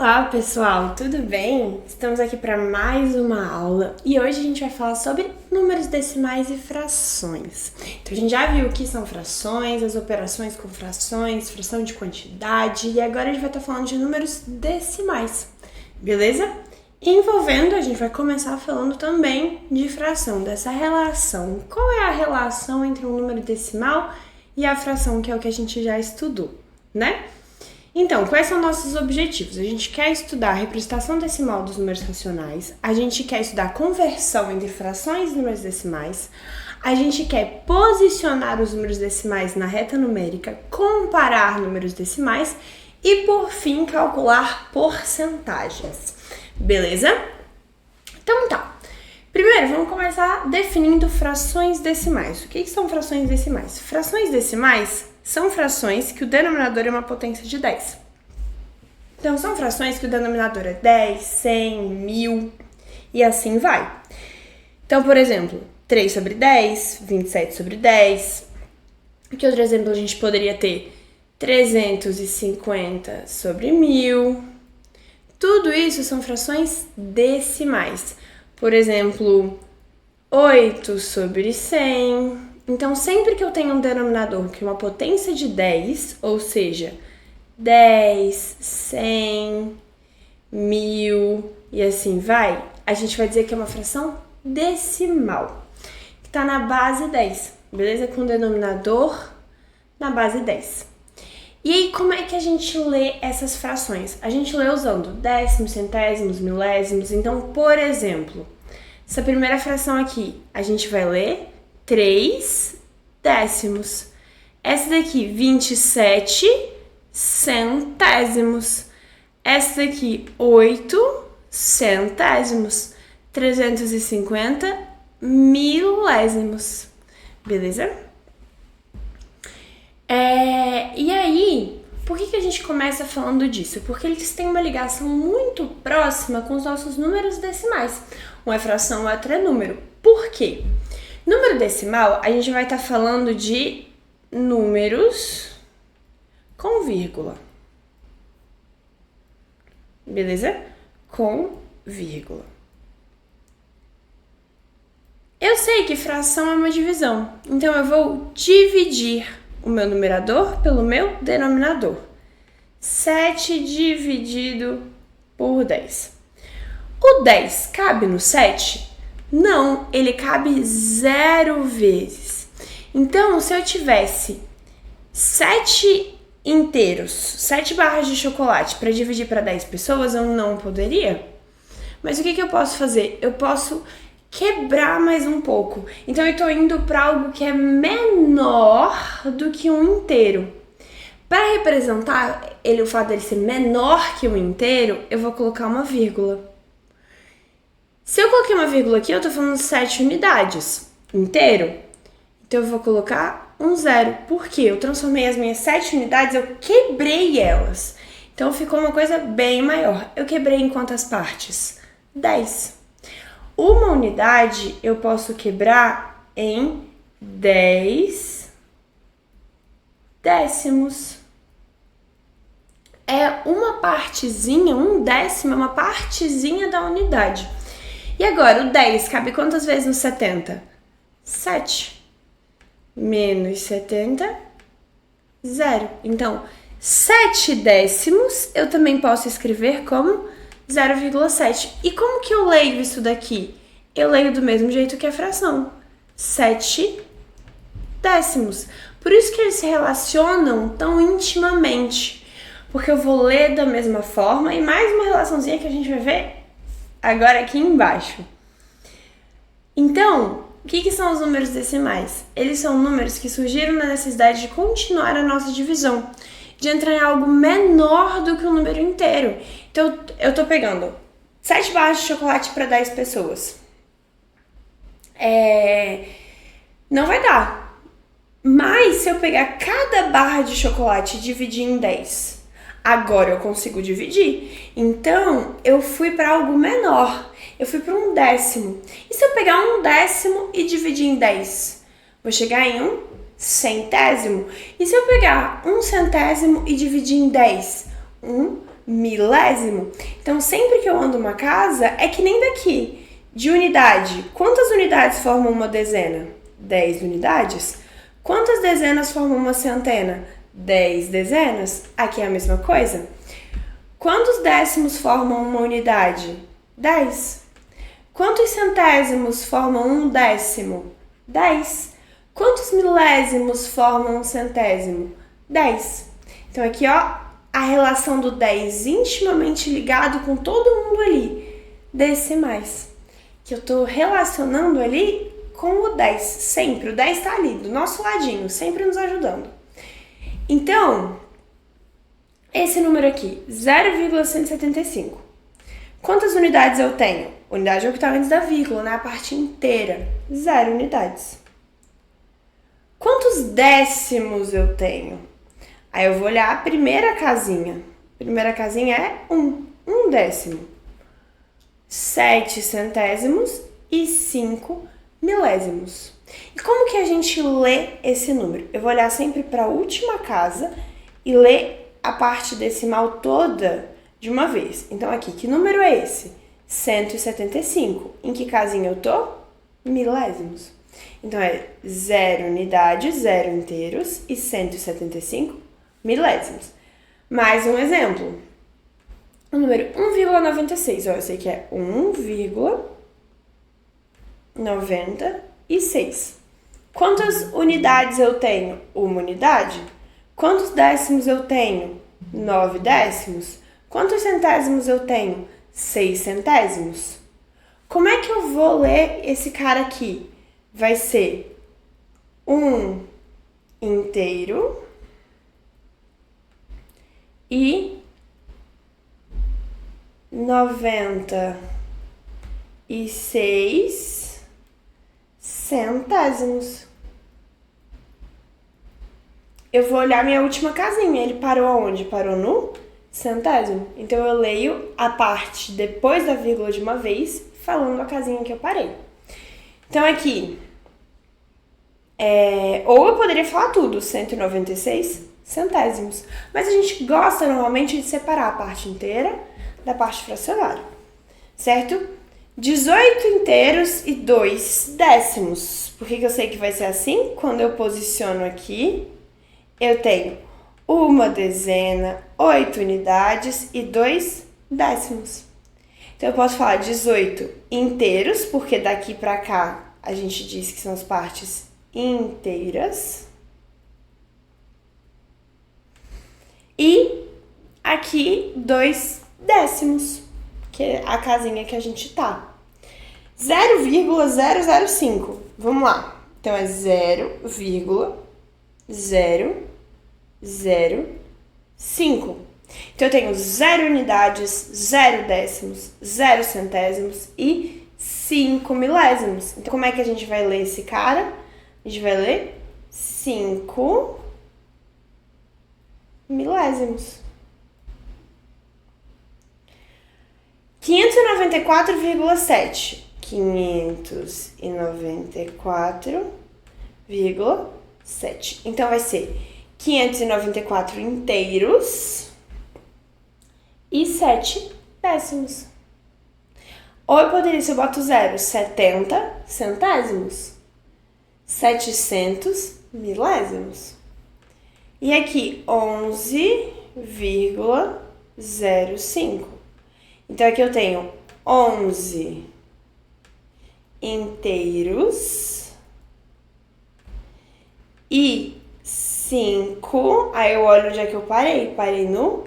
Olá pessoal, tudo bem? Estamos aqui para mais uma aula e hoje a gente vai falar sobre números decimais e frações. Então a gente já viu o que são frações, as operações com frações, fração de quantidade e agora a gente vai estar falando de números decimais, beleza? Envolvendo, a gente vai começar falando também de fração, dessa relação. Qual é a relação entre um número decimal e a fração, que é o que a gente já estudou, né? Então, quais são nossos objetivos? A gente quer estudar a representação decimal dos números racionais, a gente quer estudar a conversão entre frações e números decimais, a gente quer posicionar os números decimais na reta numérica, comparar números decimais e, por fim, calcular porcentagens. Beleza? Então tá. Primeiro, vamos começar definindo frações decimais. O que são frações decimais? Frações decimais são frações que o denominador é uma potência de 10. Então, são frações que o denominador é 10, 100, 1000 e assim vai. Então, por exemplo, 3 sobre 10, 27 sobre 10. Que outro exemplo a gente poderia ter? 350 sobre 1000. Tudo isso são frações decimais. Por exemplo, 8 sobre 100. Então, sempre que eu tenho um denominador que é uma potência de 10, ou seja, 10, 100, 1000 e assim vai, a gente vai dizer que é uma fração decimal, que está na base 10, beleza? Com o denominador na base 10. E aí, como é que a gente lê essas frações? A gente lê usando décimos, centésimos, milésimos. Então, por exemplo, essa primeira fração aqui, a gente vai ler 3 décimos. Essa daqui, 27 centésimos. Essa daqui, 8 centésimos. 350 milésimos. Beleza? E aí, por que a gente começa falando disso? Porque eles têm uma ligação muito próxima com os nossos números decimais. Um é fração, o outro é número. Por quê? Número decimal, a gente vai estar falando de números com vírgula. Beleza? Com vírgula. Eu sei que fração é uma divisão, então eu vou dividir o meu numerador pelo meu denominador. 7 dividido por 10. O 10 cabe no 7? Não, ele cabe 0 vezes. Então, se eu tivesse 7 inteiros, 7 barras de chocolate para dividir para 10 pessoas, eu não poderia. Mas o que eu posso fazer? Eu posso quebrar mais um pouco. Então, eu estou indo para algo que é menor do que um inteiro. Para representar o fato dele ser menor que um inteiro, eu vou colocar uma vírgula. Se eu coloquei uma vírgula aqui, eu tô falando 7 unidades inteiro. Então, eu vou colocar um 0. Por quê? Eu transformei as minhas 7 unidades, eu quebrei elas. Então, ficou uma coisa bem maior. Eu quebrei em quantas partes? 10. Uma unidade eu posso quebrar em 10 décimos. É uma partezinha, um décimo é uma partezinha da unidade. E agora, o 10 cabe quantas vezes no 70? 7. Menos 70, 0. Então, 7 décimos eu também posso escrever como 0,7. E como que eu leio isso daqui? Eu leio do mesmo jeito que a fração. 7 décimos. Por isso que eles se relacionam tão intimamente. Porque eu vou ler da mesma forma e mais uma relaçãozinha que a gente vai ver agora aqui embaixo. Então, o que são os números decimais? Eles são números que surgiram na necessidade de continuar a nossa divisão, de entrar em algo menor do que o número inteiro. Então, eu tô pegando 7 barras de chocolate para 10 pessoas. Não vai dar. Mas, se eu pegar cada barra de chocolate e dividir em 10, agora eu consigo dividir. Então, eu fui para algo menor. Eu fui para um décimo. E se eu pegar um décimo e dividir em 10? Vou chegar em um centésimo. E se eu pegar um centésimo e dividir em 10? Um milésimo. Então, sempre que eu ando uma casa, é que nem daqui. De unidade, quantas unidades formam uma dezena? 10 unidades. Quantas dezenas formam uma centena? 10 dezenas. Aqui é a mesma coisa. Quantos décimos formam uma unidade? 10. Quantos centésimos formam um décimo? 10. Quantos milésimos formam um centésimo? 10. Então aqui, ó, a relação do 10 intimamente ligado com todo mundo ali. Decimais. Que eu tô relacionando ali com o 10, sempre. O 10 tá ali, do nosso ladinho, sempre nos ajudando. Então, esse número aqui, 0,175. Quantas unidades eu tenho? Unidade é o que tá antes da vírgula, né? A parte inteira. 0 unidades. Quantos décimos eu tenho? Aí eu vou olhar a primeira casinha. A primeira casinha é 1 décimo. 7 centésimos e 5 milésimos. E como que a gente lê esse número? Eu vou olhar sempre para a última casa e ler a parte decimal toda de uma vez. Então aqui, que número é esse? 175. Em que casinha eu tô? Milésimos. Então é 0 unidades, 0 inteiros e 175 milésimos. Mais um exemplo. O número 1,96. Eu sei que é 1,96. Quantas unidades eu tenho? 1 unidade. Quantos décimos eu tenho? 9 décimos. Quantos centésimos eu tenho? 6 centésimos. Como é que eu vou ler esse cara aqui? Vai ser 1 inteiro e 96 centésimos. Eu vou olhar minha última casinha. Ele parou aonde? Parou no centésimo. Então eu leio a parte depois da vírgula de uma vez, falando a casinha que eu parei. Então aqui, ou eu poderia falar tudo, 196 centésimos. Mas a gente gosta normalmente de separar a parte inteira da parte fracionária, certo? 18 inteiros e 2 décimos. Por que eu sei que vai ser assim? Quando eu posiciono aqui, eu tenho 1 dezena, 8 unidades e 2 décimos. Então eu posso falar 18 inteiros, porque daqui pra cá a gente diz que são as partes inteiras. E aqui 2 décimos, que é a casinha que a gente tá. 0,005. Vamos lá. Então é 0,005. Então eu tenho 0 unidades, 0 décimos, 0 centésimos e 5 milésimos. Então como é que a gente vai ler esse cara? A gente vai ler 5 milésimos. 594,7. 594,7. Então vai ser 594 inteiros e 7 décimos. Ou eu poderia, se eu boto 0, 70 centésimos, 700 milésimos. E aqui 11,05. Então aqui eu tenho 11 inteiros e 5. Aí eu olho onde é que eu parei. Parei no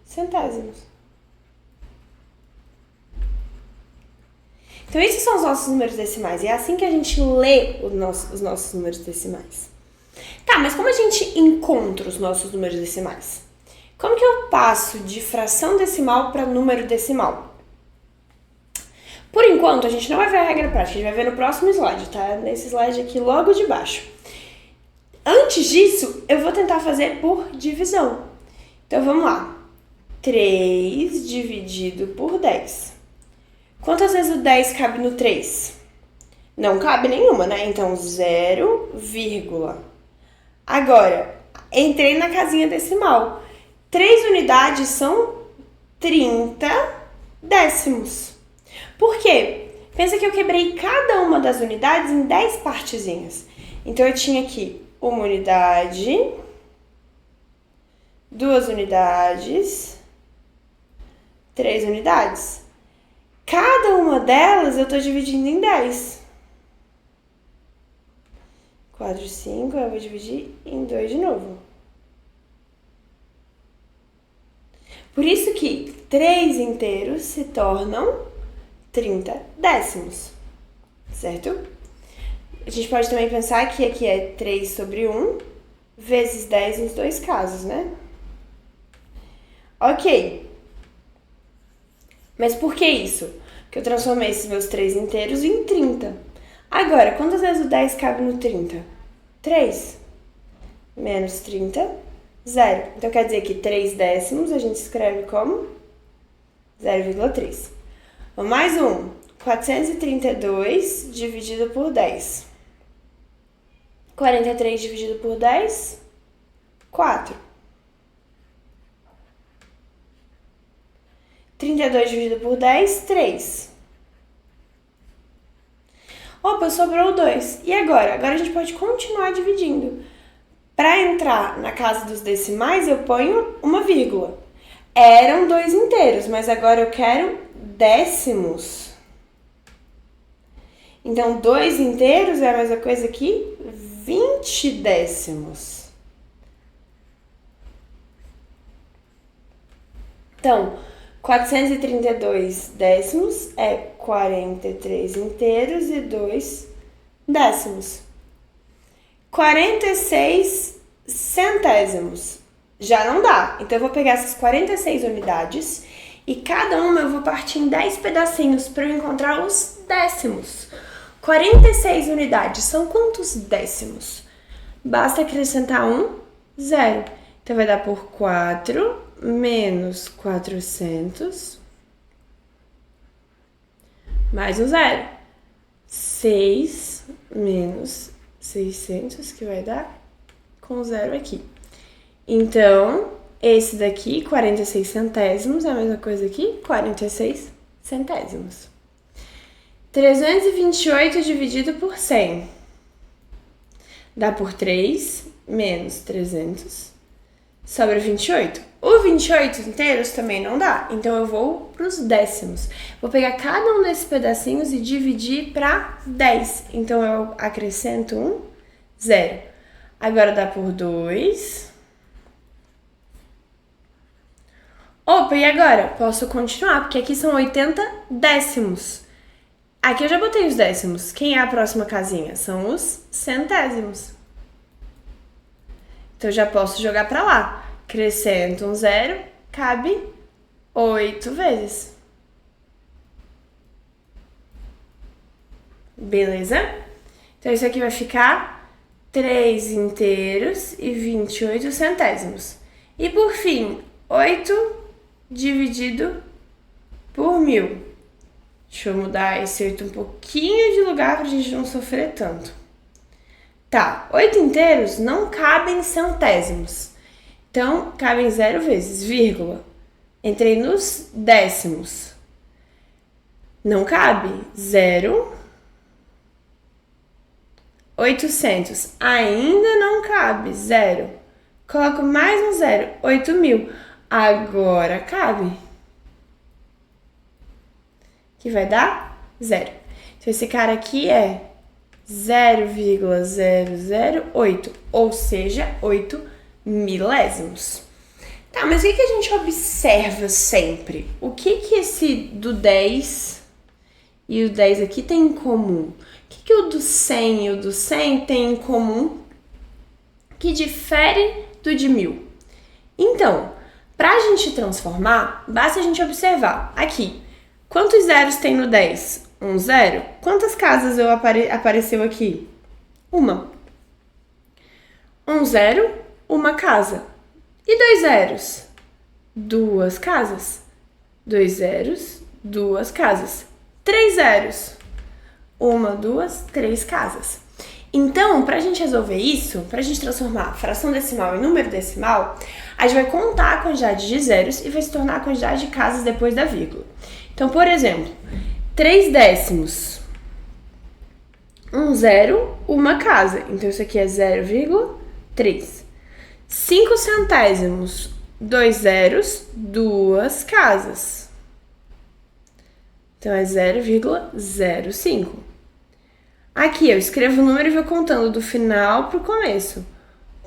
centésimos. Então esses são os nossos números decimais. E é assim que a gente lê os nossos números decimais. Tá, mas como a gente encontra os nossos números decimais? Como que eu passo de fração decimal para número decimal? Por enquanto, a gente não vai ver a regra prática, a gente vai ver no próximo slide, tá? Nesse slide aqui logo de baixo. Antes disso, eu vou tentar fazer por divisão. Então, vamos lá. 3 dividido por 10. Quantas vezes o 10 cabe no 3? Não cabe nenhuma, né? Então, 0, Agora, entrei na casinha decimal. 3 unidades são 30 décimos. Por quê? Pensa que eu quebrei cada uma das unidades em 10 partezinhas. Então, eu tinha aqui uma unidade, 2 unidades, 3 unidades. Cada uma delas eu estou dividindo em 10. 4, 5, eu vou dividir em 2 de novo. Por isso que 3 inteiros se tornam 30 décimos, certo? A gente pode também pensar que aqui é 3 sobre 1 vezes 10 nos dois casos, né? Ok. Mas por que isso? Porque eu transformei esses meus 3 inteiros em 30. Agora, quantas vezes o 10 cabe no 30? 3. Menos 30, 0. Então, quer dizer que 3 décimos a gente escreve como 0,3. Mais um. 432 dividido por 10. 43 dividido por 10, 4. 32 dividido por 10, 3. Opa, sobrou 2. E agora? Agora a gente pode continuar dividindo. Para entrar na casa dos decimais, eu ponho uma vírgula. Eram 2 inteiros, mas agora eu quero décimos. Então, 2 inteiros é a mesma coisa que 20 décimos. Então, 432 décimos é 43 inteiros e 2 décimos. 46 centésimos. Já não dá. Então, eu vou pegar essas 46 unidades e cada uma eu vou partir em 10 pedacinhos para eu encontrar os décimos. 46 unidades são quantos décimos? Basta acrescentar um 0. Então, vai dar por 4 menos 400 mais um 0. 6 menos 600, que vai dar com 0 aqui. Então, esse daqui, 46 centésimos, é a mesma coisa aqui, 46 centésimos. 328 dividido por 100 dá por 3 menos 300, sobra 28. O 28 inteiros também não dá, então eu vou para os décimos. Vou pegar cada um desses pedacinhos e dividir para 10. Então, eu acrescento um 0. Agora dá por 2. Opa, e agora? Posso continuar, porque aqui são 80 décimos. Aqui eu já botei os décimos. Quem é a próxima casinha? São os centésimos. Então, eu já posso jogar para lá. Acrescento um 0, cabe 8 vezes. Beleza? Então, isso aqui vai ficar 3 inteiros e 28 centésimos. E, por fim, 8 dividido por 1000. Deixa eu mudar esse 8 um pouquinho de lugar pra gente não sofrer tanto. Tá, 8 inteiros não cabem centésimos. Então, cabem 0 vezes, vírgula. Entrei nos décimos. Não cabe. 0. 800. Ainda não cabe. 0. Coloco mais um 0. 8.000. Agora cabe. Que vai dar 0. Então, esse cara aqui é 0,008, ou seja, 8 milésimos. Tá, mas o que a gente observa sempre? O que esse do 10 e o 10 aqui tem em comum? O que o do 100 e o do 100 tem em comum que difere do de 1000? Então, para a gente transformar, basta a gente observar aqui. Quantos zeros tem no 10? Um 0. Quantas casas apareceu aqui? Uma. Um 0, uma casa. E 2 zeros? 2 casas. 2 zeros, 2 casas. 3 zeros? 1, 2, 3 casas. Então, para a gente resolver isso, para a gente transformar fração decimal em número decimal, a gente vai contar a quantidade de zeros e vai se tornar a quantidade de casas depois da vírgula. Então, por exemplo, 3 décimos, um zero, uma casa. Então, isso aqui é 0,3. 5 centésimos, 2 zeros, 2 casas. Então, é 0,05. Aqui eu escrevo o número e vou contando do final para o começo.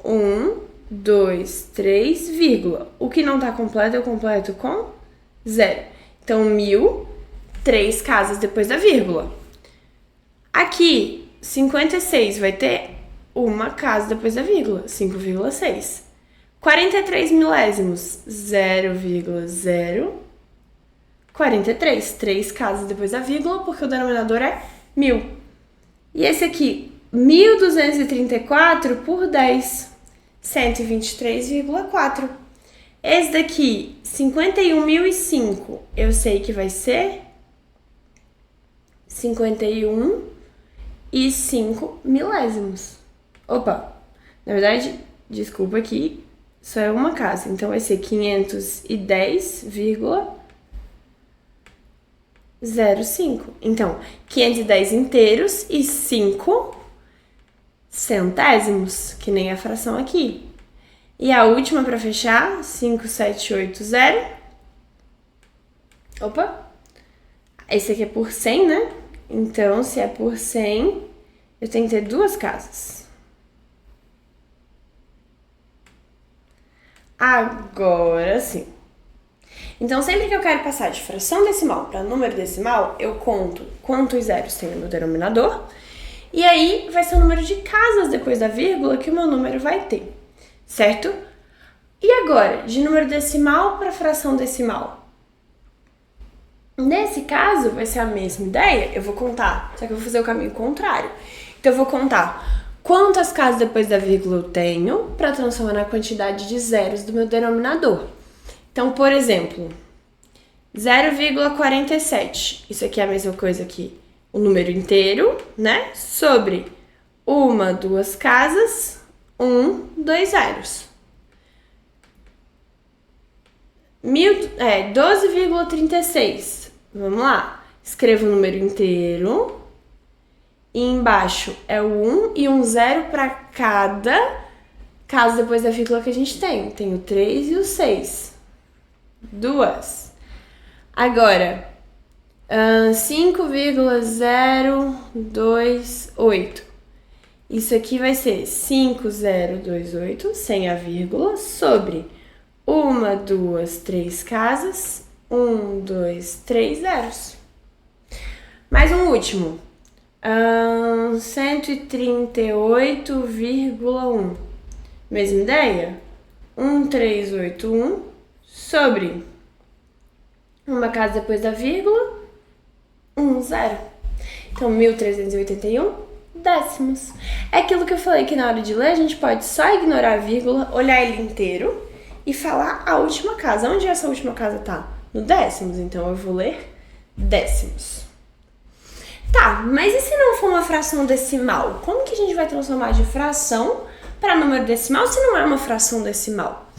1, 2, 3, vírgula. O que não está completo eu completo com 0. Então, 1.000, 3 casas depois da vírgula. Aqui, 56 vai ter uma casa depois da vírgula, 5,6. 43 milésimos, 0,0. 43, 3 casas depois da vírgula, porque o denominador é 1.000. E esse aqui, 1.234 por 10, 123,4. Esse daqui, 51.005, eu sei que vai ser 51,5 milésimos. Opa, na verdade, desculpa aqui, só é uma casa, então vai ser 510,05. Então, 510 inteiros e 5 centésimos, que nem a fração aqui. E a última para fechar, 5,780. Opa! Esse aqui é por 100, né? Então, se é por 100, eu tenho que ter 2 casas. Agora sim. Então, sempre que eu quero passar de fração decimal para número decimal, eu conto quantos zeros tem no meu denominador. E aí, vai ser o número de casas depois da vírgula que o meu número vai ter, certo? E agora, de número decimal para fração decimal? Nesse caso, vai ser a mesma ideia. Eu vou contar, só que eu vou fazer o caminho contrário. Então, eu vou contar quantas casas depois da vírgula eu tenho para transformar na quantidade de zeros do meu denominador. Então, por exemplo, 0,47. Isso aqui é a mesma coisa que o número inteiro, né? Sobre 1, 2 casas, 2 zeros. 12,36. Vamos lá. Escrevo o número inteiro. E embaixo é o 1 e um zero para cada casa depois da vírgula que a gente tem. Tem o 3 e o 6. 2. Agora, 5,028. Isso aqui vai ser 5028, sem a vírgula, sobre 1, 2, 3 casas, 2, 3 zeros. Mais um último. 138,1. Mesma ideia? 1381 sobre uma casa depois da vírgula, 0. Então, 1.381 décimos. É aquilo que eu falei que na hora de ler a gente pode só ignorar a vírgula, olhar ele inteiro e falar a última casa. Onde essa última casa tá? No décimos. Então, eu vou ler décimos. Tá, mas e se não for uma fração decimal? Como que a gente vai transformar de fração para número decimal se não é uma fração decimal?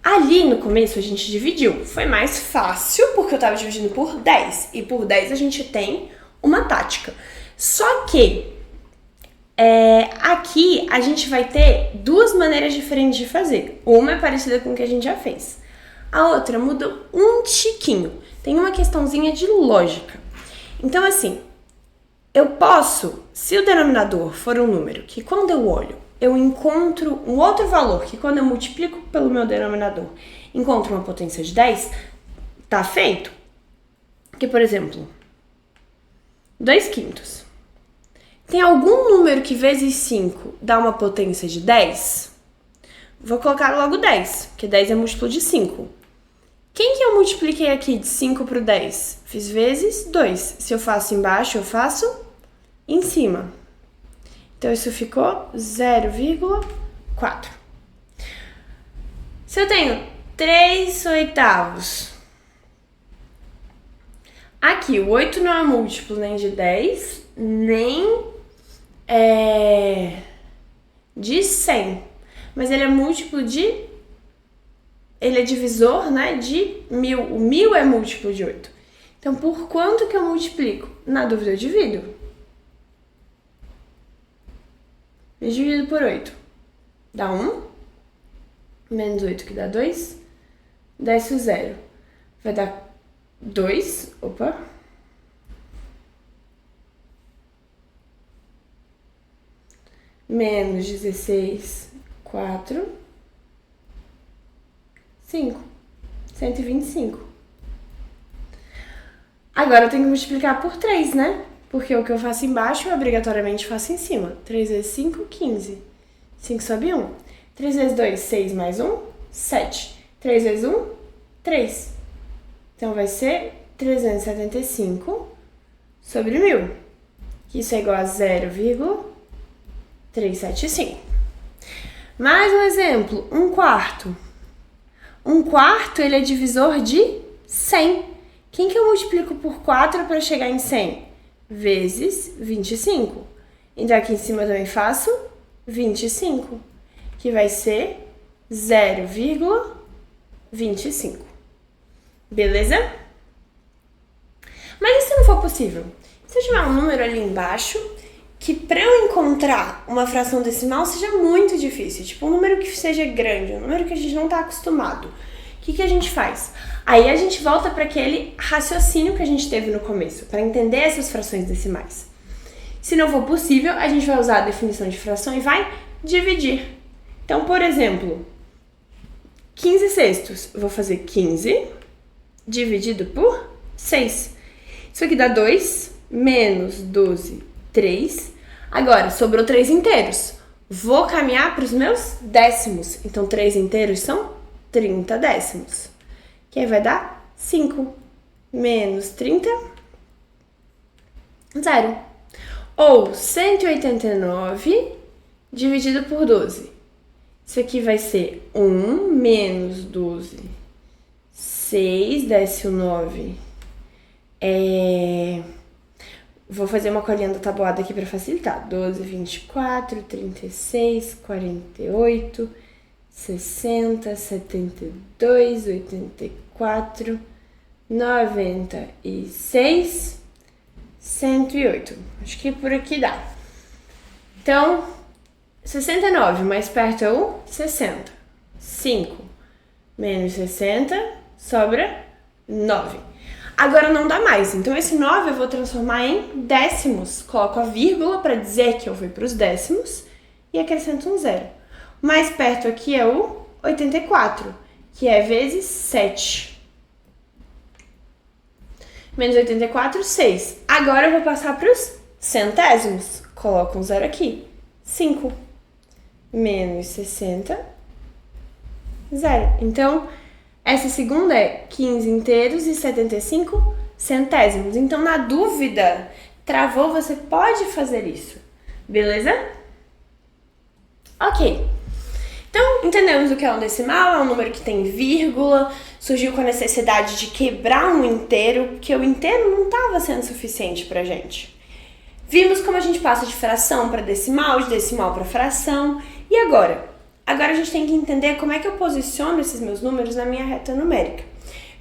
Ali no começo a gente dividiu. Foi mais fácil porque eu estava dividindo por 10. E por 10 a gente tem uma tática. Só que aqui a gente vai ter duas maneiras diferentes de fazer. Uma é parecida com o que a gente já fez. A outra muda um tiquinho. Tem uma questãozinha de lógica. Então, assim, eu posso, se o denominador for um número que quando eu olho, eu encontro um outro valor que quando eu multiplico pelo meu denominador, encontro uma potência de 10, tá feito. Que, por exemplo, 2/5. Tem algum número que vezes 5 dá uma potência de 10? Vou colocar logo 10, porque 10 é múltiplo de 5. Quem que eu multipliquei aqui de 5 para o 10? Fiz vezes 2. Se eu faço embaixo, eu faço em cima. Então, isso ficou 0,4. Se eu tenho 3/8, aqui o 8 não é múltiplo nem de 10, nem de 100, mas ele é múltiplo de... Ele é divisor, né, de 1000. O 1000 é múltiplo de 8. Então, por quanto que eu multiplico? Na dúvida, eu divido. Eu divido por 8. Dá 1. Menos 8 que dá 2. Desce o 0. Vai dar 2. Opa. Menos 16, 4. 5. 125. Agora eu tenho que multiplicar por 3, né? Porque o que eu faço embaixo, eu obrigatoriamente faço em cima. 3 vezes 5, 15. 5 sobe 1. 3 vezes 2, 6 mais 1, 7. 3 vezes 1, 3. Então vai ser 375 sobre 1000. Isso é igual a 0,375. Mais um exemplo, 1/4. 1/4 ele é divisor de 100. Quem que eu multiplico por 4 para chegar em 100? Vezes 25. Então aqui em cima eu também faço 25, que vai ser 0,25. Beleza? Mas e se não for possível? Se eu tiver um número ali embaixo, que para eu encontrar uma fração decimal seja muito difícil, tipo um número que seja grande, um número que a gente não está acostumado, o que a gente faz? Aí a gente volta para aquele raciocínio que a gente teve no começo, para entender essas frações decimais. Se não for possível, a gente vai usar a definição de fração e vai dividir. Então, por exemplo, 15 sextos, eu vou fazer 15 dividido por 6. Isso aqui dá 2, menos 12, 3. Agora, sobrou 3 inteiros. Vou caminhar para os meus décimos. Então, 3 inteiros são 30 décimos. Que aí vai dar 5. Menos 30, 0. Ou 189 dividido por 12. Isso aqui vai ser 1 menos 12. 6, desce o 9. Vou fazer uma colinha da tabuada aqui para facilitar. 12, 24, 36, 48, 60, 72, 84, 96, 108. Acho que por aqui dá. Então, 69, mais perto é o 60. 5 menos 60, sobra 9. Agora não dá mais, então esse 9 eu vou transformar em décimos. Coloco a vírgula para dizer que eu fui para os décimos e acrescento um 0. Mais perto aqui é o 84, que é vezes 7. Menos 84, 6. Agora eu vou passar para os centésimos. Coloco um 0 aqui. 5 menos 60, 0. Então, essa segunda é 15 inteiros e 75 centésimos. Então, na dúvida, travou, você pode fazer isso. Beleza? Ok. Então, entendemos o que é um decimal, é um número que tem vírgula, surgiu com a necessidade de quebrar um inteiro, porque o inteiro não estava sendo suficiente pra gente. Vimos como a gente passa de fração para decimal, de decimal para fração. E agora? Agora a gente tem que entender como é que eu posiciono esses meus números na minha reta numérica.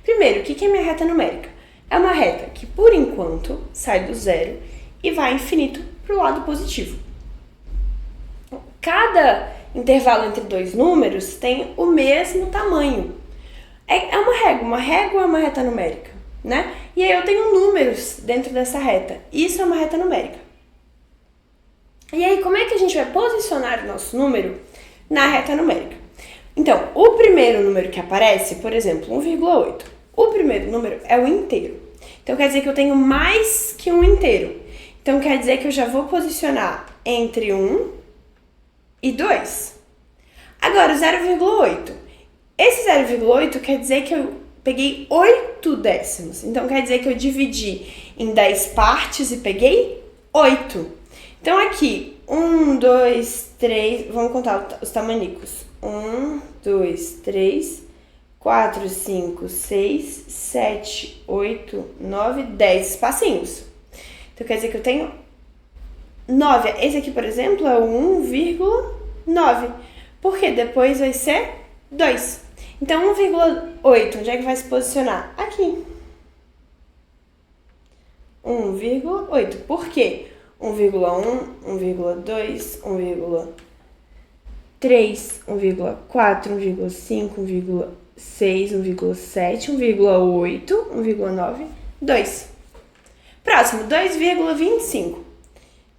Primeiro, o que é minha reta numérica? É uma reta que, por enquanto, sai do zero e vai infinito para o lado positivo. Cada intervalo entre dois números tem o mesmo tamanho. É uma régua é uma reta numérica, né? E aí eu tenho números dentro dessa reta. Isso é uma reta numérica. E aí, como é que a gente vai posicionar o nosso número na reta numérica? Então, o primeiro número que aparece, por exemplo, 1,8. O primeiro número é o inteiro. Então, quer dizer que eu tenho mais que um inteiro. Então, quer dizer que eu já vou posicionar entre 1 e 2. Agora, o 0,8. Esse 0,8 quer dizer que eu peguei 8 décimos. Então, quer dizer que eu dividi em 10 partes e peguei 8. Então, aqui, 1, 2, 3... Vamos contar os tamanicos. 1, 2, 3, 4, 5, 6, 7, 8, 9, 10 espacinhos. Então, quer dizer que eu tenho 9. Esse aqui, por exemplo, é o 1,9. Porque depois vai ser 2. Então, 1,8, onde é que vai se posicionar? Aqui. 1,8. Por quê? 1,1, 1,2, 1,3, 1,4, 1,5, 1,6, 1,7, 1,8, 1,9, 2. Próximo, 2,25.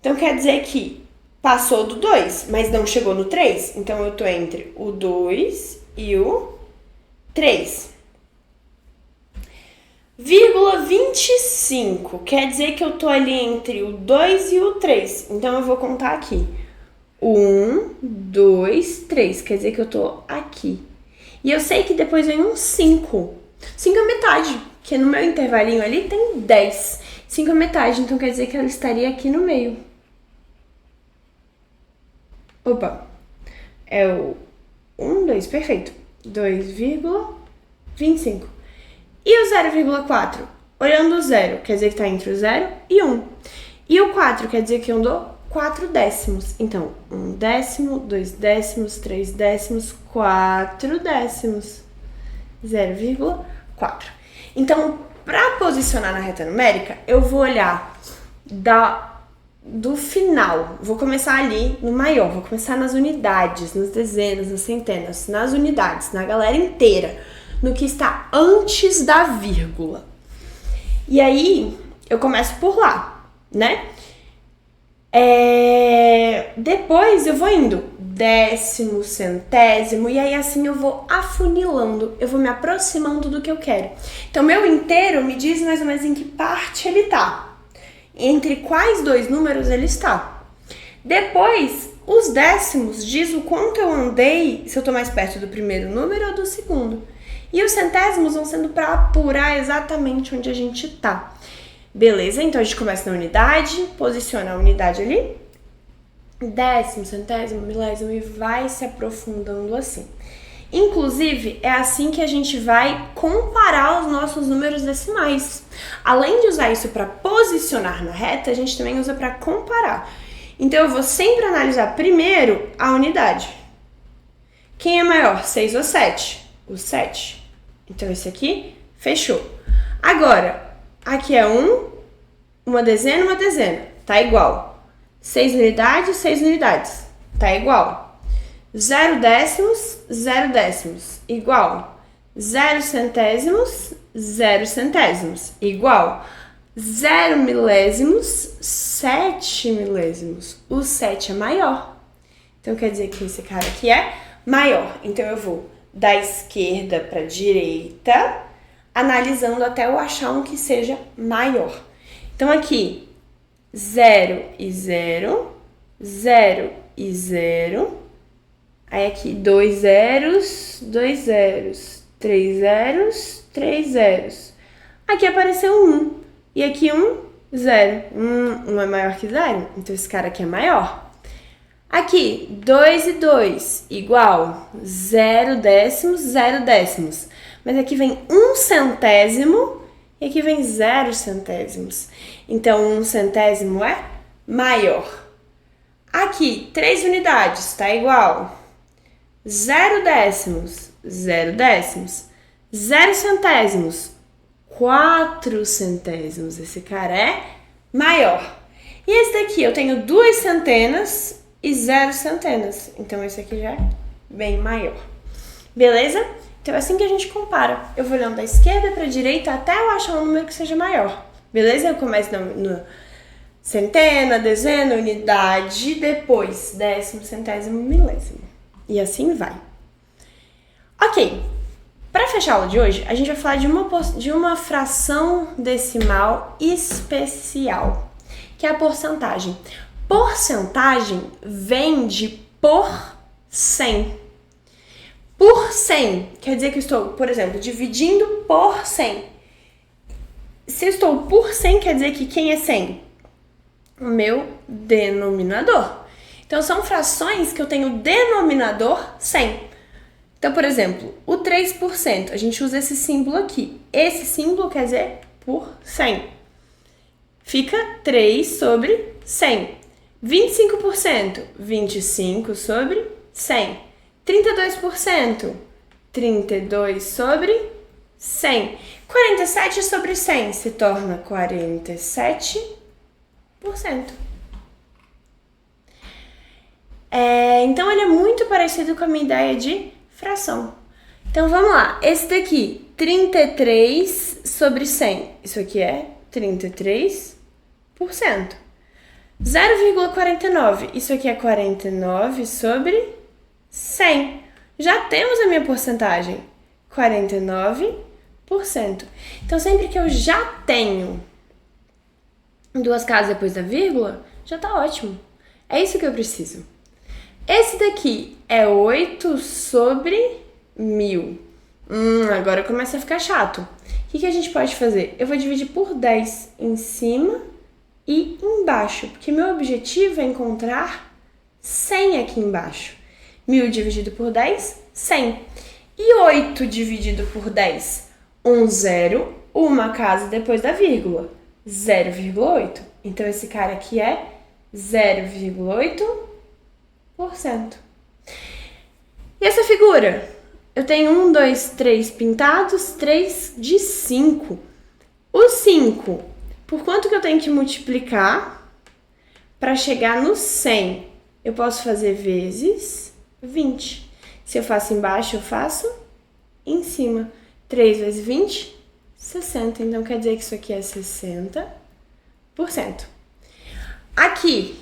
Então, quer dizer que passou do 2, mas não chegou no 3. Então, eu tô entre o 2 e o 3. 0,25 quer dizer que eu tô ali entre o 2 e o 3. Então, eu vou contar aqui. 1, 2, 3. Quer dizer que eu tô aqui. E eu sei que depois vem um 5. 5 é metade, porque no meu intervalinho ali tem 10. 5 é metade, então quer dizer que ela estaria aqui no meio. Opa, é o 1, 2, perfeito. 2,25. E o 0,4? Olhando o 0, quer dizer que está entre o 0 e 1. E o 4 quer dizer que eu dou 4 décimos. Então, 1 décimo, 2 décimos, 3 décimos, 4 décimos. 0,4. Então, para posicionar na reta numérica, eu vou olhar do final. Vou começar ali no maior, vou começar nas unidades, nas dezenas, nas centenas, nas unidades, na galera inteira, no que está antes da vírgula. E aí, eu começo por lá, né? Depois eu vou indo décimo, centésimo, e aí assim eu vou afunilando, eu vou me aproximando do que eu quero. Então, meu inteiro me diz mais ou menos em que parte ele tá. Entre quais dois números ele está. Depois, os décimos diz o quanto eu andei, se eu tô mais perto do primeiro número ou do segundo. E os centésimos vão sendo para apurar exatamente onde a gente tá. Beleza? Então, a gente começa na unidade, posiciona a unidade ali, décimo, centésimo, milésimo, e vai se aprofundando assim. Inclusive, é assim que a gente vai comparar os nossos números decimais. Além de usar isso para posicionar na reta, a gente também usa para comparar. Então, eu vou sempre analisar primeiro a unidade. Quem é maior, 6 ou 7? O 7. Então, esse aqui, fechou. Agora, aqui é uma dezena, tá igual. 6 unidades, 6 unidades, tá igual. 0 décimos, igual. 0 centésimos, 0 centésimos, igual. 0 milésimos, 7 milésimos. O 7 é maior. Então, quer dizer que esse cara aqui é maior. Então, eu vou da esquerda para a direita, analisando até eu achar um que seja maior. Então, aqui, 0 e 0, 0 e 0. Aí aqui, 2 zeros, 2 zeros, 3 zeros, 3 zeros. Aqui apareceu 1. E aqui 0. 1 é maior que 0, então esse cara aqui é maior. Aqui, 2 e 2, igual 0 décimos, 0 décimos. Mas aqui vem 1 centésimo e aqui vem 0 centésimos. Então, 1 centésimo é maior. Aqui, 3 unidades, tá igual. 0 décimos, 0 décimos. 0 centésimos, 4 centésimos. Esse cara é maior. E esse daqui, eu tenho 2 centenas e 0 centenas. Então, esse aqui já é bem maior. Beleza? Então, é assim que a gente compara. Eu vou olhando da esquerda para a direita até eu achar um número que seja maior. Beleza? Eu começo no centena, dezena, unidade, depois décimo, centésimo, milésimo. E assim vai. Ok. Para fechar a aula de hoje, a gente vai falar de uma fração decimal especial, que é a porcentagem. Porcentagem vem de por 100. Por 100 quer dizer que eu estou, por exemplo, dividindo por 100. Se eu estou por 100, quer dizer que quem é 100? O meu denominador. Então, são frações que eu tenho denominador 100. Então, por exemplo, o 3%, a gente usa esse símbolo aqui. Esse símbolo quer dizer por 100. Fica 3 sobre 100. 25%, 25 sobre 100. 32%, 32 sobre 100. 47 sobre 100 se torna 47%. Então, ele é muito parecido com a minha ideia de fração. Então, vamos lá. Esse daqui, 33 sobre 100. Isso aqui é 33%. 0,49. Isso aqui é 49 sobre 100. Já temos a minha porcentagem. 49%. Então, sempre que eu já tenho duas casas depois da vírgula, já tá ótimo. É isso que eu preciso. Esse daqui é 8 sobre 1000. Agora começa a ficar chato. O que a gente pode fazer? Eu vou dividir por 10 em cima e embaixo, porque meu objetivo é encontrar 100 aqui embaixo. 1000 dividido por 10, 100. E 8 dividido por 10? 1 zero, uma casa depois da vírgula. 0,8. Então, esse cara aqui é 0,8%. E essa figura? Eu tenho 1, 2, 3 pintados, 3 de 5. O 5, por quanto que eu tenho que multiplicar para chegar no 100? Eu posso fazer vezes 20. Se eu faço embaixo, eu faço em cima. 3 vezes 20, 60. Então, quer dizer que isso aqui é 60%. Aqui,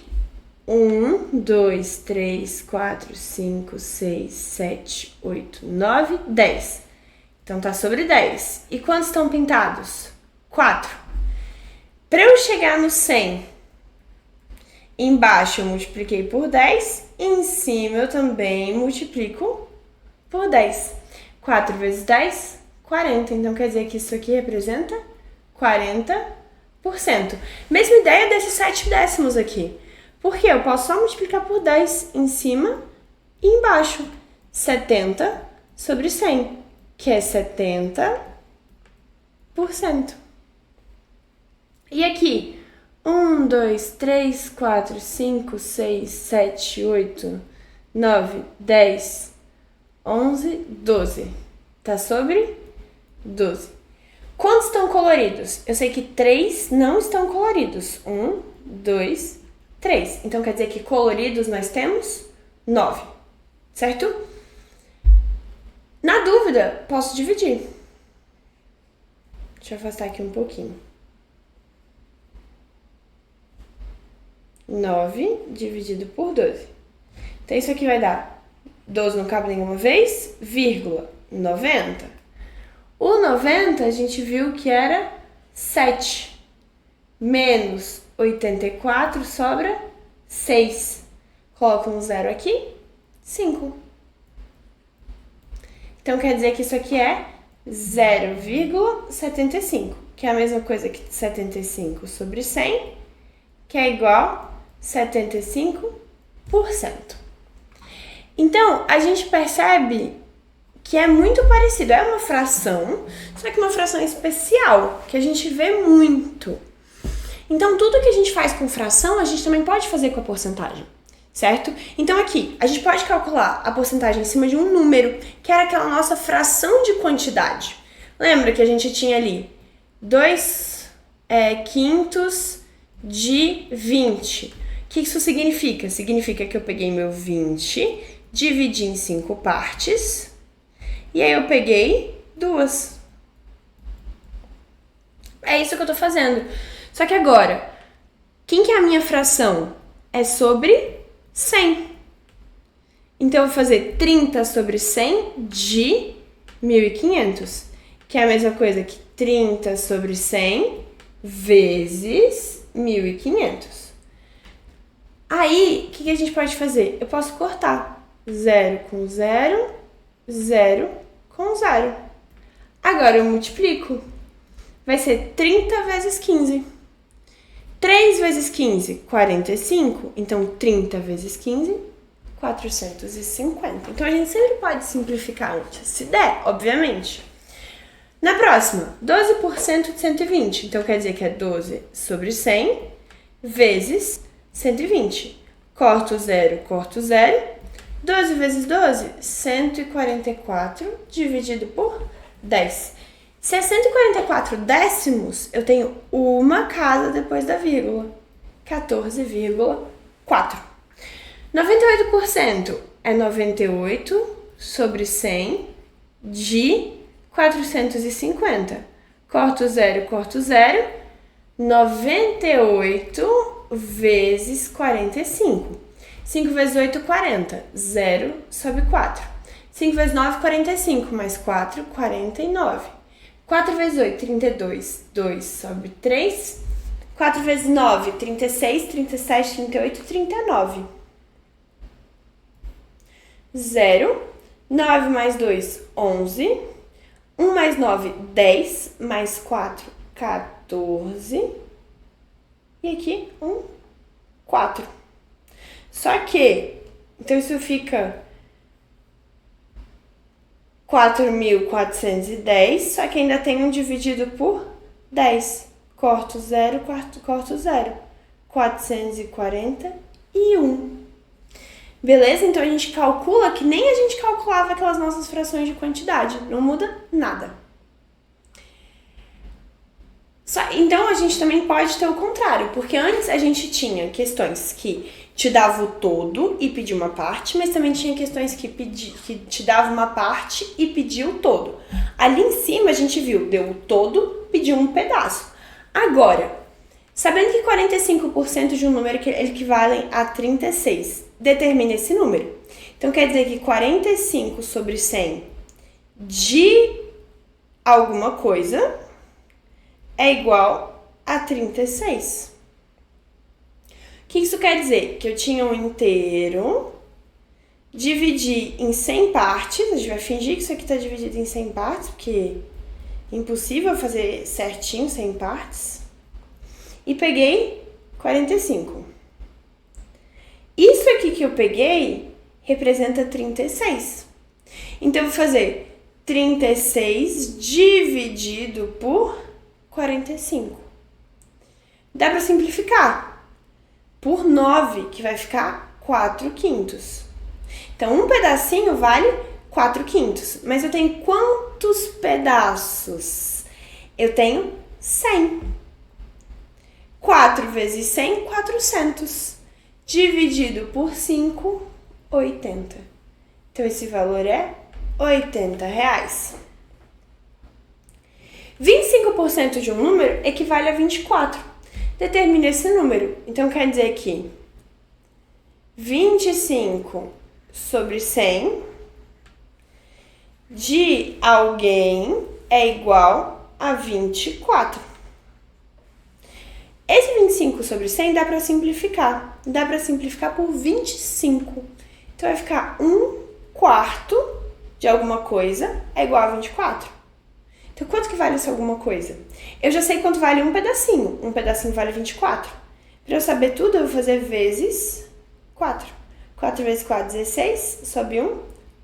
1, 2, 3, 4, 5, 6, 7, 8, 9, 10. Então, tá sobre 10. E quantos estão pintados? 4. Para eu chegar no 100, embaixo eu multipliquei por 10, em cima eu também multiplico por 10. 4 vezes 10, 40. Então, quer dizer que isso aqui representa 40%. Mesma ideia desses 7 décimos aqui. Porque eu posso só multiplicar por 10 em cima e embaixo. 70 sobre 100, que é 70%. E aqui, 1, 2, 3, 4, 5, 6, 7, 8, 9, 10, 11, 12. Tá sobre 12. Quantos estão coloridos? Eu sei que 3 não estão coloridos. 1, 2, 3. Então, quer dizer que coloridos nós temos 9. Certo? Na dúvida, posso dividir. Deixa eu afastar aqui um pouquinho. 9 dividido por 12. Então, isso aqui vai dar 12 não cabe nenhuma vez, vírgula, 90. O 90 a gente viu que era 7. Menos 84 sobra 6. Coloca um zero aqui, 5. Então, quer dizer que isso aqui é 0,75, que é a mesma coisa que 75 sobre 100, que é igual a 75%. Então, a gente percebe que é muito parecido. É uma fração, só que uma fração especial, que a gente vê muito. Então, tudo que a gente faz com fração, a gente também pode fazer com a porcentagem, certo? Então, aqui, a gente pode calcular a porcentagem em cima de um número, que era aquela nossa fração de quantidade. Lembra que a gente tinha ali 2 quintos de 20. O que isso significa? Significa que eu peguei meu 20, dividi em 5 partes, e aí eu peguei 2. É isso que eu tô fazendo. Só que agora, quem que é a minha fração? É sobre 100. Então, eu vou fazer 30 sobre 100 de 1.500, que é a mesma coisa que 30 sobre 100 vezes 1.500. Aí, o que a gente pode fazer? Eu posso cortar 0 com 0, 0 com 0. Agora, eu multiplico. Vai ser 30 vezes 15. 3 vezes 15, 45. Então, 30 vezes 15, 450. Então, a gente sempre pode simplificar antes, se der, obviamente. Na próxima, 12% de 120. Então, quer dizer que é 12 sobre 100 vezes 120. Corto o zero, corto o zero. 12 vezes 12, 144, dividido por 10. Se é 144 décimos, eu tenho uma casa depois da vírgula. 14,4. 98% é 98 sobre 100 de 450. Corto o zero, corto o zero. 98 vezes 45. 5 vezes 8, 40. 0 sobre 4. 5 vezes 9, 45. Mais 4, 49. 4 vezes 8, 32. 2 sobre 3. 4 vezes 9, 36. 37, 38, 39. 0. 9 mais 2, 11. 1 mais 9, 10. Mais 4, 14. E aqui, 4. Só que, então isso fica 4.410, só que ainda tem um dividido por 10. Corto 0, corto 0. 441. Beleza? Então a gente calcula que nem a gente calculava aquelas nossas frações de quantidade. Não muda nada. Então a gente também pode ter o contrário, porque antes a gente tinha questões que te dava o todo e pedia uma parte, mas também tinha questões que te dava uma parte e pedia o todo. Ali em cima a gente viu, deu o todo, pediu um pedaço. Agora, sabendo que 45% de um número equivale a 36, determina esse número. Então quer dizer que 45 sobre 100 de alguma coisa é igual a 36. O que isso quer dizer? Que eu tinha um inteiro, dividi em 100 partes, a gente vai fingir que isso aqui está dividido em 100 partes, porque é impossível fazer certinho 100 partes, e peguei 45. Isso aqui que eu peguei representa 36. Então eu vou fazer 36 dividido por 45. Dá para simplificar por 9, que vai ficar 4/5. Então, um pedacinho vale 4/5. Mas eu tenho quantos pedaços? Eu tenho 100. 4 vezes 100, 400. Dividido por 5, 80. Então, esse valor é R$80. 25% de um número equivale a 24. Determina esse número. Então, quer dizer que 25 sobre 100 de alguém é igual a 24. Esse 25 sobre 100 dá para simplificar. Dá para simplificar por 25. Então, vai ficar 1/4 de alguma coisa é igual a 24. Então, quanto que vale essa alguma coisa? Eu já sei quanto vale um pedacinho. Um pedacinho vale 24. Para eu saber tudo, eu vou fazer vezes 4. 4 vezes 4, 16. Sobe 1,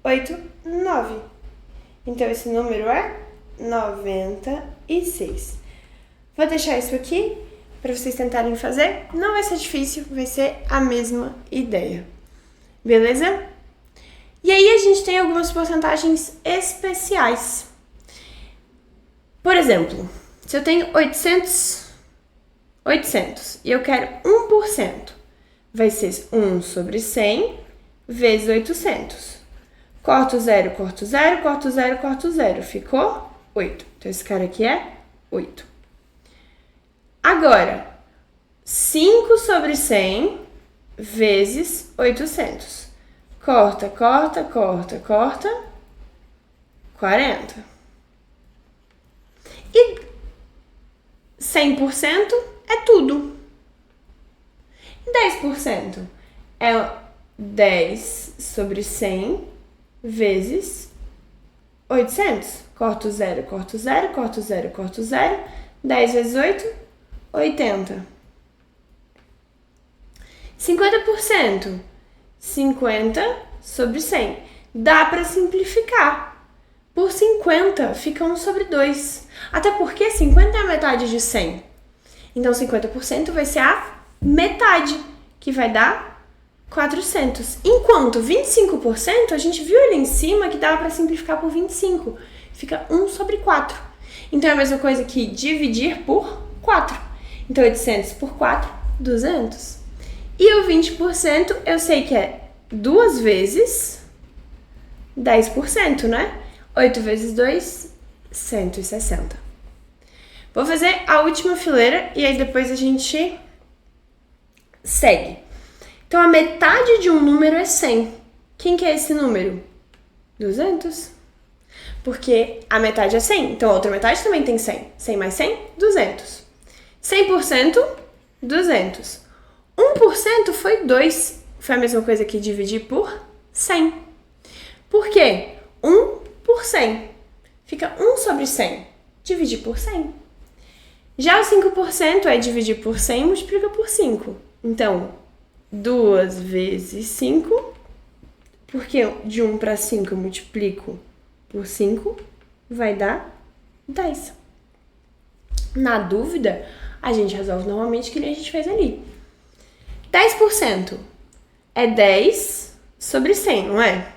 8, 9. Então, esse número é 96. Vou deixar isso aqui para vocês tentarem fazer. Não vai ser difícil, vai ser a mesma ideia. Beleza? E aí, a gente tem algumas porcentagens especiais. Por exemplo, se eu tenho 800 e eu quero 1%, vai ser 1 sobre 100 vezes 800. Corto 0, corto 0, corto 0, corto 0. Ficou 8. Então, esse cara aqui é 8. Agora, 5 sobre 100 vezes 800. Corta, corta, corta, corta. 40. E 100% é tudo. 10% é 10 sobre 100 vezes 800. Corto 0, corto 0, corto 0, corto 0. 10 vezes 8, 80. 50%. 50 sobre 100. Dá para simplificar. Por 50 fica 1 sobre 2. Até porque 50 é a metade de 100. Então, 50% vai ser a metade, que vai dar 400. Enquanto 25%, a gente viu ali em cima que dava para simplificar por 25. Fica 1 sobre 4. Então, é a mesma coisa que dividir por 4. Então, 800 por 4, 200. E o 20% eu sei que é 2 vezes 10%, né? 8 vezes 2, 160. Vou fazer a última fileira e aí depois a gente segue. Então, a metade de um número é 100. Quem que é esse número? 200. Porque a metade é 100, então a outra metade também tem 100. 100 mais 100, 200. 100%, 200. 1% foi 2. Foi a mesma coisa que dividir por 100. Por quê? 1 por 100. Fica 1 sobre 100. Dividir por 100. Já o 5% é dividir por 100 e multiplica por 5. Então, 2 vezes 5, porque de 1 para 5 eu multiplico por 5, vai dar 10. Na dúvida, a gente resolve normalmente o que a gente fez ali. 10% é 10 sobre 100, não é?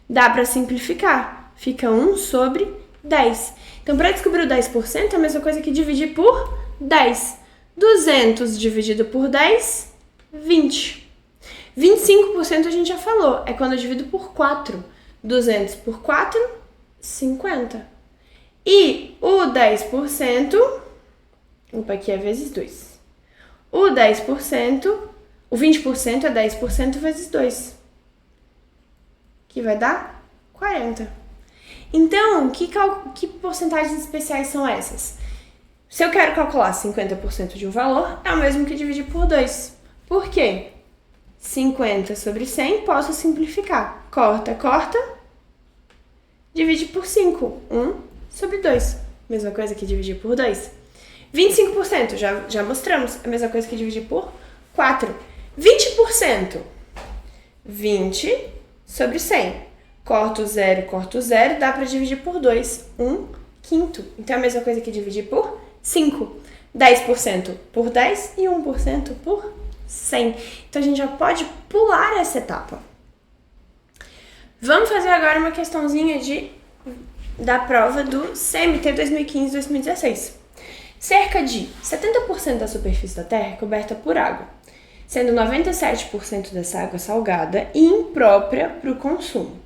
Dá para simplificar. Fica 1 sobre 10. Então, para descobrir o 10%, é a mesma coisa que dividir por 10. 200 dividido por 10, 20. 25% a gente já falou. É quando eu divido por 4. 200 por 4, 50. E o 10%... Opa, aqui é vezes 2. O 10%... O 20% é 10% vezes 2. Que vai dar 40. Então, que porcentagens especiais são essas? Se eu quero calcular 50% de um valor, é o mesmo que dividir por 2. Por quê? 50 sobre 100, posso simplificar. Corta, corta. Divide por 5. 1 sobre 2. Mesma coisa que dividir por 2. 25%, já mostramos. A mesma coisa que dividir por 4. 20%. 20 sobre 100. Corto 0, dá para dividir por 2. 1 quinto. Então, é a mesma coisa que dividir por 5. 10% por 10 e 1% por 100. Então, a gente já pode pular essa etapa. Vamos fazer agora uma questãozinha da prova do CMT 2015-2016. Cerca de 70% da superfície da Terra é coberta por água, sendo 97% dessa água salgada e imprópria para o consumo.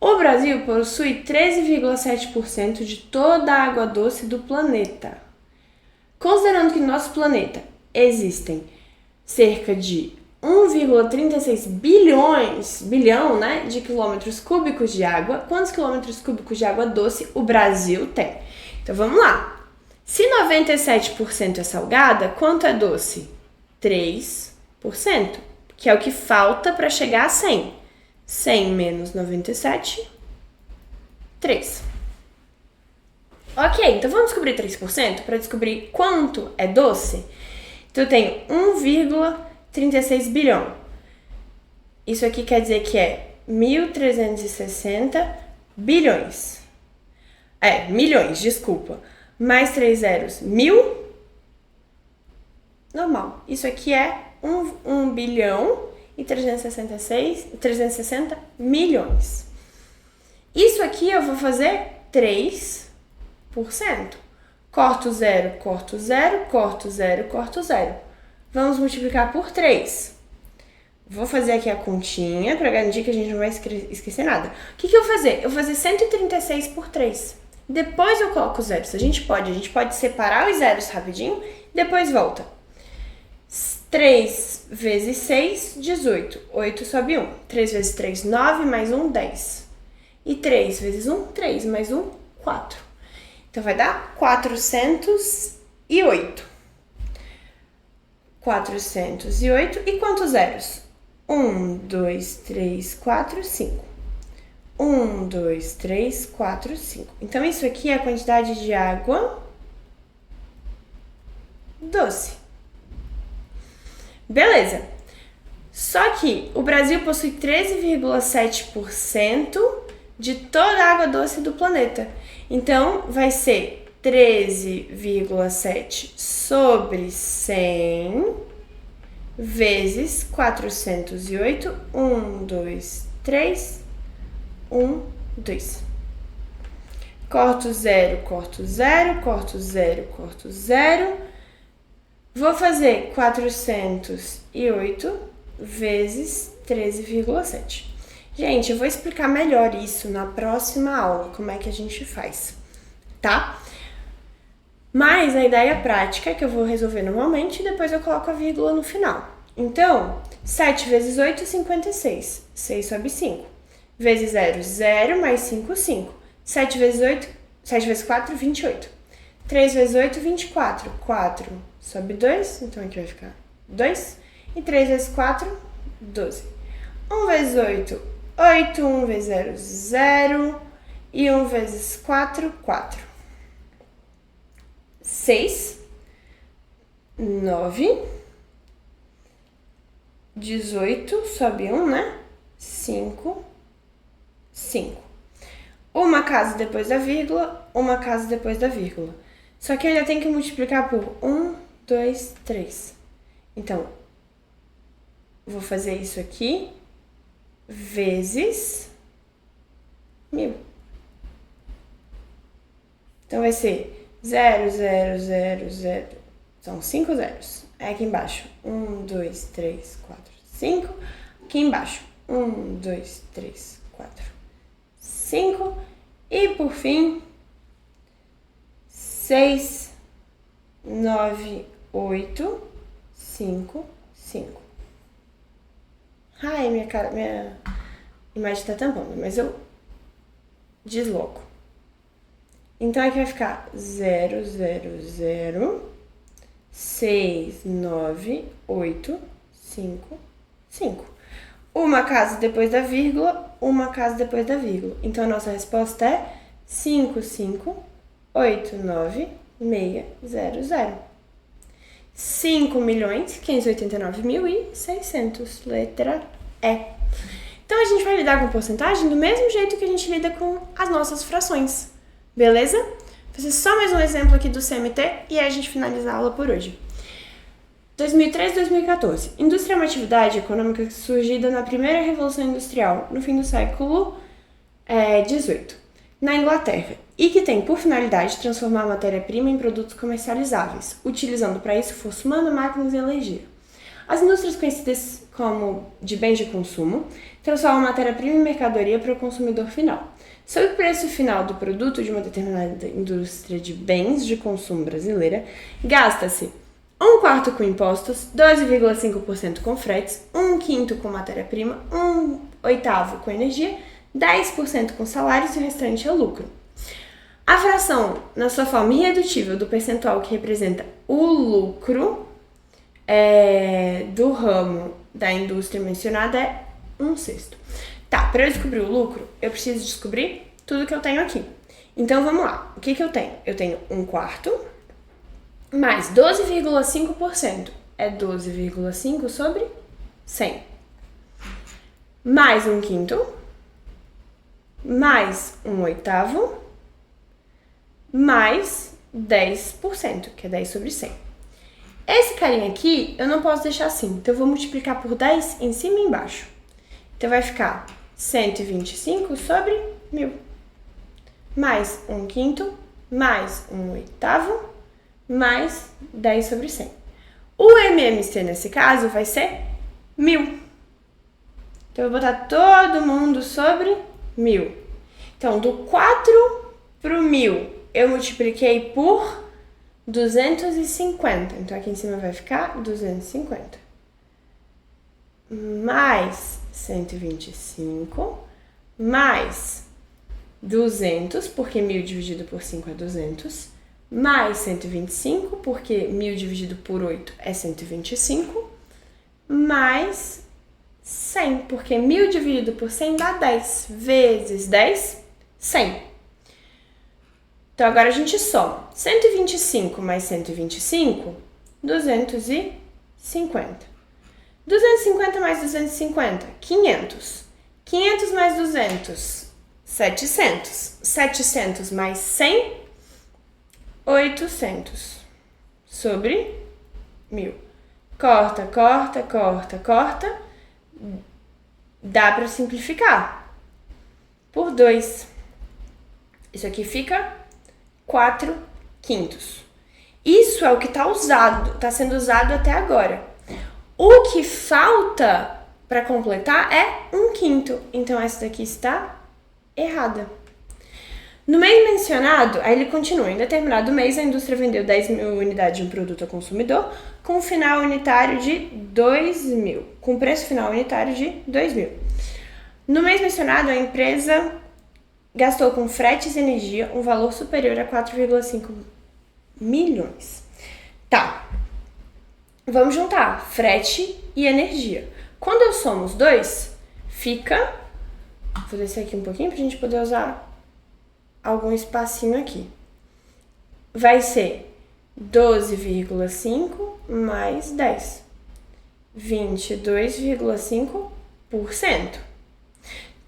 O Brasil possui 13,7% de toda a água doce do planeta. Considerando que no nosso planeta existem cerca de 1,36 bilhão, né, de quilômetros cúbicos de água, quantos quilômetros cúbicos de água doce o Brasil tem? Então vamos lá. Se 97% é salgada, quanto é doce? 3%, que é o que falta para chegar a 100. 100 menos 97, 3. Ok, então vamos descobrir 3% para descobrir quanto é doce? Então eu tenho 1,36 bilhão. Isso aqui quer dizer que é 1.360 bilhões. Milhões, desculpa. Mais 3 zeros, 1.000. Normal. Isso aqui é 1 bilhão e 360 milhões. Isso aqui eu vou fazer 3%. Corto 0, corto 0, corto 0, corto 0. Vamos multiplicar por 3. Vou fazer aqui a continha para garantir que a gente não vai esquecer nada. O que eu vou fazer? Eu vou fazer 136 por 3. Depois eu coloco os zeros. A gente pode separar os zeros rapidinho, depois volta. 3 vezes 6, 18. 8 sobe 1. 3 vezes 3, 9, mais 1, 10. E 3 vezes 1, 3, mais 1, 4. Então, vai dar 408. 408. E quantos zeros? 1, 2, 3, 4, 5. 1, 2, 3, 4, 5. Então, isso aqui é a quantidade de água doce. Beleza. Só que o Brasil possui 13,7% de toda a água doce do planeta. Então, vai ser 13,7 sobre 100 vezes 408, 1, 2, 3, 1, 2. Corto 0, corto 0, corto 0, corto 0. Vou fazer 408 vezes 13,7. Gente, eu vou explicar melhor isso na próxima aula, como é que a gente faz, tá? Mas a ideia prática é que eu vou resolver normalmente e depois eu coloco a vírgula no final. Então, 7 vezes 8, 56. 6 sobe 5. Vezes 0, 0 mais 5, 5. 7 vezes 4, 28. 3 vezes 8, 24. 4 sobe 2, então aqui vai ficar 2. E 3 vezes 4, 12. 1 vezes 8, 8. 1 vezes 0, 0. E 1 vezes 4, 4. 6, 9, 18, sobe 1, né? 5, 5. Uma casa depois da vírgula, uma casa depois da vírgula. Só que eu ainda tenho que multiplicar por 1, 2, 3. Então, vou fazer isso aqui vezes 1000. Então, vai ser 0, 0, 0, 0. São 5 zeros. Aí aqui embaixo, 1, 2, 3, 4, 5. Aqui embaixo, 1, 2, 3, 4, 5. E por fim, 6, 9, 8, 5, 5. Ai, minha imagem tá tampando, mas eu desloco. Então aqui vai ficar 0, 0, 0, 6, 9, 8, 5, 5. Uma casa depois da vírgula, uma casa depois da vírgula. Então a nossa resposta é 5, 5, 8, 9, 6, 0, 0. 5.589.600. Letra E. Então a gente vai lidar com porcentagem do mesmo jeito que a gente lida com as nossas frações. Beleza? Vou fazer só mais um exemplo aqui do CMT e aí a gente finaliza a aula por hoje. 2013-2014. Indústria é uma atividade econômica surgida na primeira Revolução Industrial, no fim do século XVIII, na Inglaterra, e que tem por finalidade transformar a matéria-prima em produtos comercializáveis, utilizando para isso força humana, máquinas e energia. As indústrias conhecidas como de bens de consumo transformam a matéria-prima em mercadoria para o consumidor final. Sobre o preço final do produto de uma determinada indústria de bens de consumo brasileira, gasta-se 1/4 com impostos, 12,5% com fretes, 1/5 com matéria-prima, 1/8 com energia, 10% com salários e o restante é lucro. A fração, na sua forma irredutível do percentual que representa o lucro do ramo da indústria mencionada é 1/6. Tá, para eu descobrir o lucro, eu preciso descobrir tudo que eu tenho aqui. Então, vamos lá. O que eu tenho? Eu tenho 1/4 mais 12,5%. É 12,5 sobre 100. Mais 1/5. Mais 1/8. Mais 10%, que é 10 sobre 100. Esse carinha aqui, eu não posso deixar assim. Então, eu vou multiplicar por 10 em cima e embaixo. Então, vai ficar 125 sobre 1000. Mais 1/5, mais 1/8, mais 10 sobre 100. O MMC, nesse caso, vai ser 1000. Então, eu vou botar todo mundo sobre 1000. Então, do 4 para o 1000, eu multipliquei por 250. Então, aqui em cima vai ficar 250. Mais 125, mais 200, porque 1000 dividido por 5 é 200, mais 125, porque 1000 dividido por 8 é 125, mais 100, porque 1000 dividido por 100 dá 10, vezes 10, 100. Então, agora a gente soma. 125 mais 125, 250. 250 mais 250, 500. 500 mais 200, 700. 700 mais 100, 800. Sobre 1000. Corta, corta, corta, corta. Dá para simplificar. Por 2. Isso aqui fica 4/5. Isso é o que tá sendo usado até agora. O que falta para completar é 1/5. Então, essa daqui está errada. No mês mencionado, aí ele continua, em determinado mês a indústria vendeu 10.000 unidades de um produto ao consumidor com final unitário de 2.000, com preço final unitário de 2.000. No mês mencionado, a empresa gastou com fretes e energia um valor superior a 4,5 milhões. Tá, vamos juntar frete e energia. Quando eu somo os dois, fica... Vou descer aqui um pouquinho pra gente poder usar algum espacinho aqui. Vai ser 12,5 mais 10. 22,5%.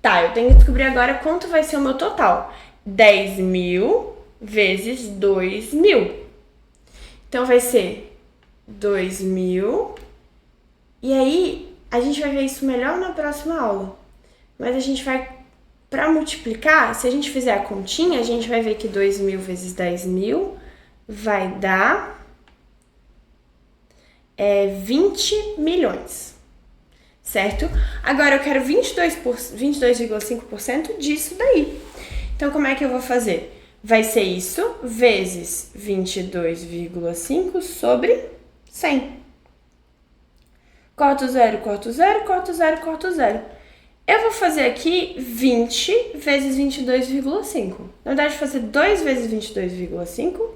Tá, eu tenho que descobrir agora quanto vai ser o meu total. 10.000 vezes 2.000. Então, vai ser 2.000. E aí, a gente vai ver isso melhor na próxima aula. Mas a gente vai, para multiplicar, se a gente fizer a continha, a gente vai ver que 2.000 vezes 10.000 vai dar 20 milhões. Certo? Agora eu quero 22,5% disso daí. Então, como é que eu vou fazer? Vai ser isso vezes 22,5 sobre 100. Corto 0, corto 0, corto 0, corto 0. Eu vou fazer aqui 20 vezes 22,5. Na verdade, vou fazer 2 vezes 22,5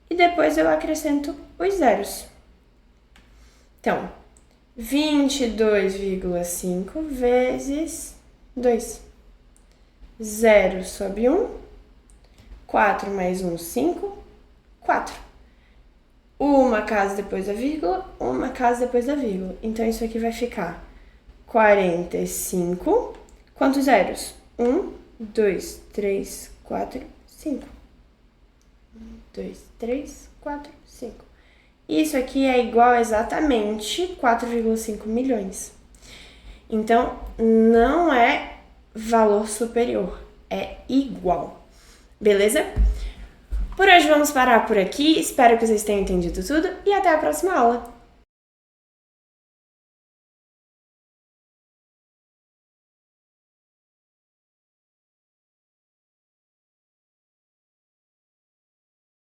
e depois eu acrescento os zeros. Então, 22,5 vezes 2. 0 sobe 1. 4 mais 1, 5. 4. Uma casa depois da vírgula, uma casa depois da vírgula. Então, isso aqui vai ficar 45. Quantos zeros? 1, 2, 3, 4, 5. 1, 2, 3, 4, 5. Isso aqui é igual a exatamente 4,5 milhões. Então, não é valor superior, é igual. Beleza? Por hoje vamos parar por aqui. Espero que vocês tenham entendido tudo e até a próxima aula.